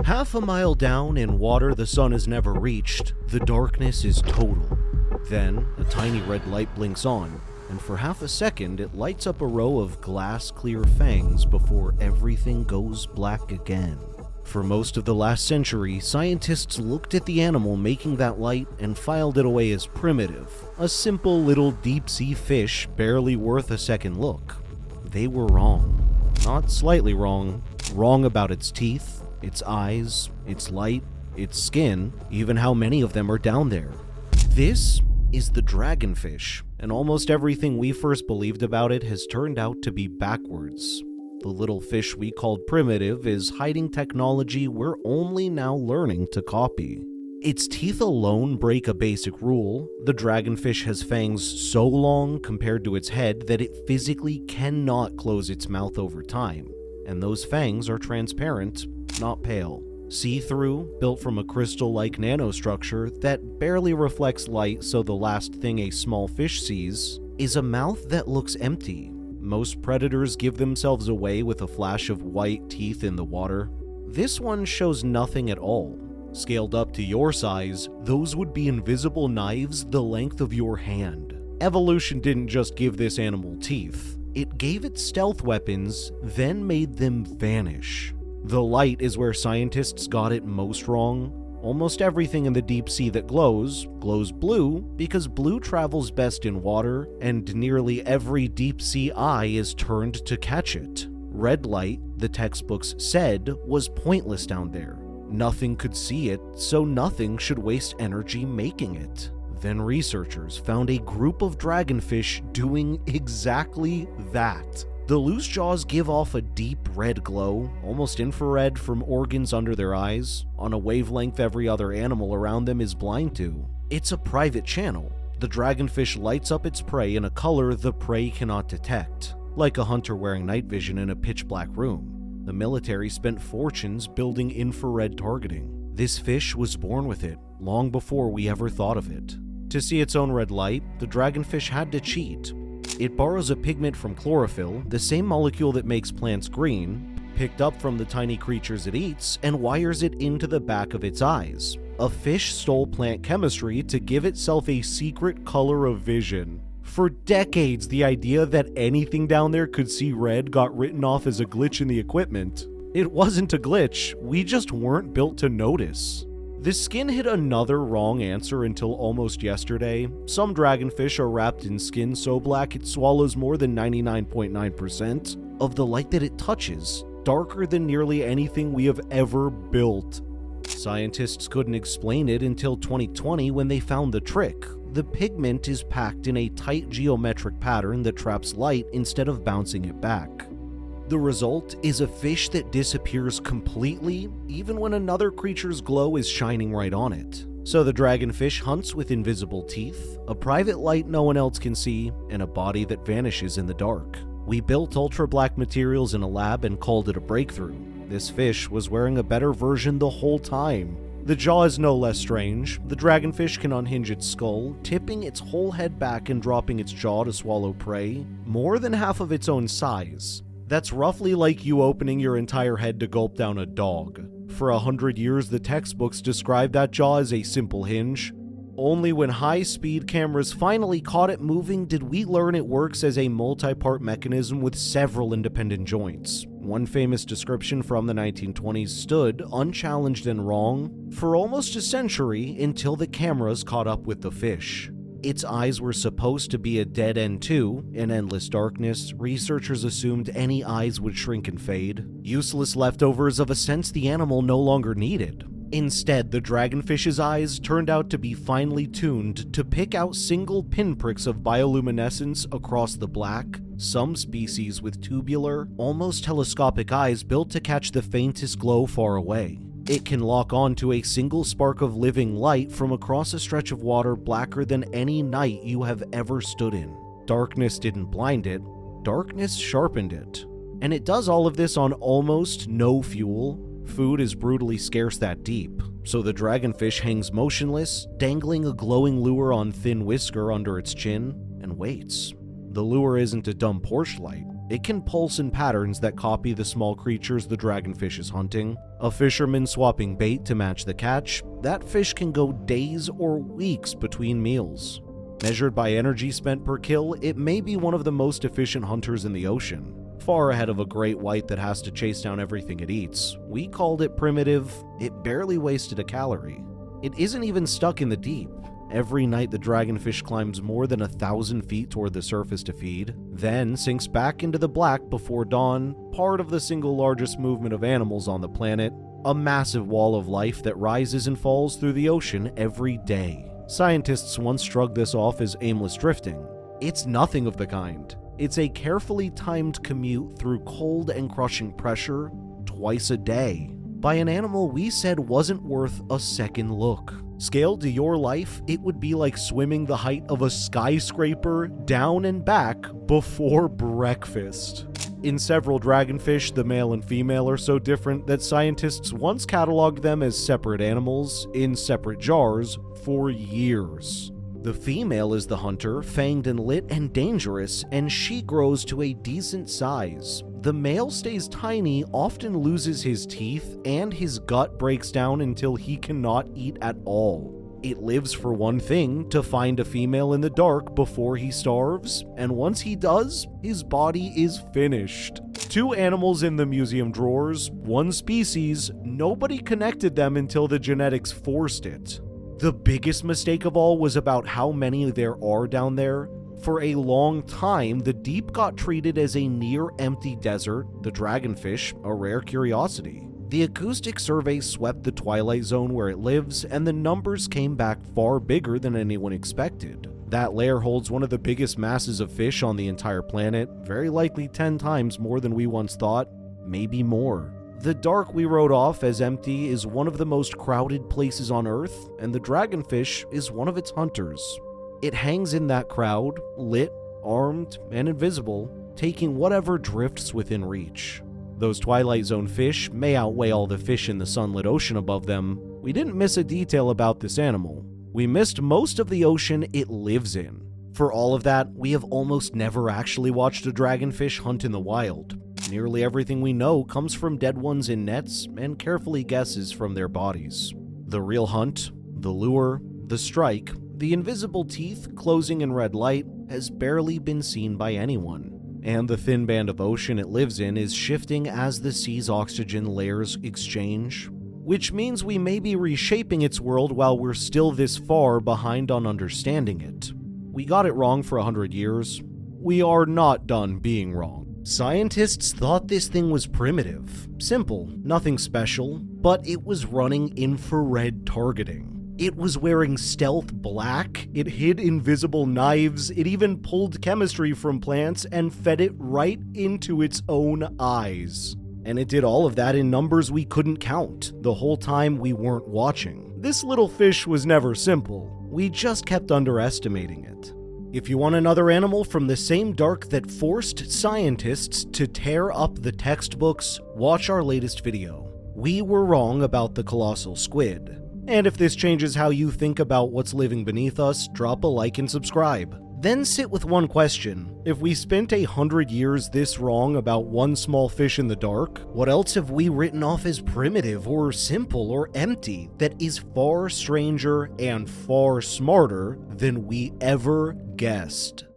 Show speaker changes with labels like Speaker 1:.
Speaker 1: Half a mile down in water the sun has never reached, the darkness is total. Then, a tiny red light blinks on, and for half a second it lights up a row of glass-clear fangs before everything goes black again. For most of the last century, scientists looked at the animal making that light and filed it away as primitive, a simple little deep-sea fish barely worth a second look. They were wrong. Not slightly wrong. Wrong about its teeth, its eyes, its light, its skin, even how many of them are down there. This is the dragonfish, and almost everything we first believed about it has turned out to be backwards. The little fish we called primitive is hiding technology we're only now learning to copy. Its teeth alone break a basic rule. The dragonfish has fangs so long compared to its head that it physically cannot close its mouth over time, and those fangs are transparent, not pale. See-through, built from a crystal-like nanostructure that barely reflects light, so the last thing a small fish sees is a mouth that looks empty. Most predators give themselves away with a flash of white teeth in the water. This one shows nothing at all. Scaled up to your size, those would be invisible knives the length of your hand. Evolution didn't just give this animal teeth. It gave it stealth weapons, then made them vanish. The light is where scientists got it most wrong. Almost everything in the deep sea that glows blue because blue travels best in water, and nearly every deep sea eye is turned to catch it. Red light, the textbooks said, was pointless down there. Nothing could see it, so nothing should waste energy making it. Then researchers found a group of dragonfish doing exactly that. The loose jaws give off a deep red glow, almost infrared, from organs under their eyes, on a wavelength every other animal around them is blind to. It's a private channel. The dragonfish lights up its prey in a color the prey cannot detect, like a hunter wearing night vision in a pitch-black room. The military spent fortunes building infrared targeting. This fish was born with it, long before we ever thought of it. To see its own red light, the dragonfish had to cheat. It borrows a pigment from chlorophyll, the same molecule that makes plants green, picked up from the tiny creatures it eats, and wires it into the back of its eyes. A fish stole plant chemistry to give itself a secret color of vision. For decades, the idea that anything down there could see red got written off as a glitch in the equipment. It wasn't a glitch, we just weren't built to notice. The skin hit another wrong answer until almost yesterday. Some dragonfish are wrapped in skin so black it swallows more than 99.9% of the light that it touches, darker than nearly anything we have ever built. Scientists couldn't explain it until 2020 when they found the trick. The pigment is packed in a tight geometric pattern that traps light instead of bouncing it back. The result is a fish that disappears completely, even when another creature's glow is shining right on it. So the dragonfish hunts with invisible teeth, a private light no one else can see, and a body that vanishes in the dark. We built ultra-black materials in a lab and called it a breakthrough. This fish was wearing a better version the whole time. The jaw is no less strange. The dragonfish can unhinge its skull, tipping its whole head back and dropping its jaw to swallow prey, more than half of its own size. That's roughly like you opening your entire head to gulp down a dog. For 100 years, the textbooks described that jaw as a simple hinge. Only when high-speed cameras finally caught it moving did we learn it works as a multi-part mechanism with several independent joints. One famous description from the 1920s stood, unchallenged and wrong, for almost a century until the cameras caught up with the fish. Its eyes were supposed to be a dead end too. In endless darkness, researchers assumed any eyes would shrink and fade, useless leftovers of a sense the animal no longer needed. Instead, the dragonfish's eyes turned out to be finely tuned to pick out single pinpricks of bioluminescence across the black, some species with tubular, almost telescopic eyes built to catch the faintest glow far away. It can lock on to a single spark of living light from across a stretch of water blacker than any night you have ever stood in. Darkness didn't blind it, darkness sharpened it. And it does all of this on almost no fuel. Food is brutally scarce that deep, so the dragonfish hangs motionless, dangling a glowing lure on thin whisker under its chin, and waits. The lure isn't a dumb porch light. It can pulse in patterns that copy the small creatures the dragonfish is hunting. A fisherman swapping bait to match the catch, that fish can go days or weeks between meals. Measured by energy spent per kill, it may be one of the most efficient hunters in the ocean, far ahead of a great white that has to chase down everything it eats. We called it primitive. It barely wasted a calorie. It isn't even stuck in the deep. Every night the dragonfish climbs more than 1,000 feet toward the surface to feed, then sinks back into the black before dawn, part of the single largest movement of animals on the planet, a massive wall of life that rises and falls through the ocean every day. Scientists once shrugged this off as aimless drifting. It's nothing of the kind. It's a carefully timed commute through cold and crushing pressure twice a day by an animal we said wasn't worth a second look. Scaled to your life, it would be like swimming the height of a skyscraper down and back before breakfast. In several dragonfish, the male and female are so different that scientists once cataloged them as separate animals in separate jars for years. The female is the hunter, fanged and lit and dangerous, and she grows to a decent size. The male stays tiny, often loses his teeth, and his gut breaks down until he cannot eat at all. It lives for one thing, to find a female in the dark before he starves, and once he does, his body is finished. Two animals in the museum drawers, one species, nobody connected them until the genetics forced it. The biggest mistake of all was about how many there are down there. For a long time, the deep got treated as a near-empty desert, the dragonfish, a rare curiosity. The acoustic survey swept the twilight zone where it lives, and the numbers came back far bigger than anyone expected. That layer holds one of the biggest masses of fish on the entire planet, very likely 10 times more than we once thought, maybe more. The dark we wrote off as empty is one of the most crowded places on Earth, and the dragonfish is one of its hunters. It hangs in that crowd, lit, armed, and invisible, taking whatever drifts within reach. Those Twilight Zone fish may outweigh all the fish in the sunlit ocean above them. We didn't miss a detail about this animal. We missed most of the ocean it lives in. For all of that, we have almost never actually watched a dragonfish hunt in the wild. Nearly everything we know comes from dead ones in nets and carefully guesses from their bodies. The real hunt, the lure, the strike, the invisible teeth closing in red light has barely been seen by anyone. And the thin band of ocean it lives in is shifting as the sea's oxygen layers exchange, which means we may be reshaping its world while we're still this far behind on understanding it. We got it wrong for 100 years. We are not done being wrong. Scientists thought this thing was primitive, simple, nothing special, but it was running infrared targeting. It was wearing stealth black, it hid invisible knives, it even pulled chemistry from plants and fed it right into its own eyes. And it did all of that in numbers we couldn't count, the whole time we weren't watching. This little fish was never simple, we just kept underestimating it. If you want another animal from the same dark that forced scientists to tear up the textbooks, watch our latest video. We were wrong about the colossal squid. And if this changes how you think about what's living beneath us, drop a like and subscribe. Then sit with one question. If we spent 100 years this wrong about one small fish in the dark, what else have we written off as primitive or simple or empty that is far stranger and far smarter than we ever guessed?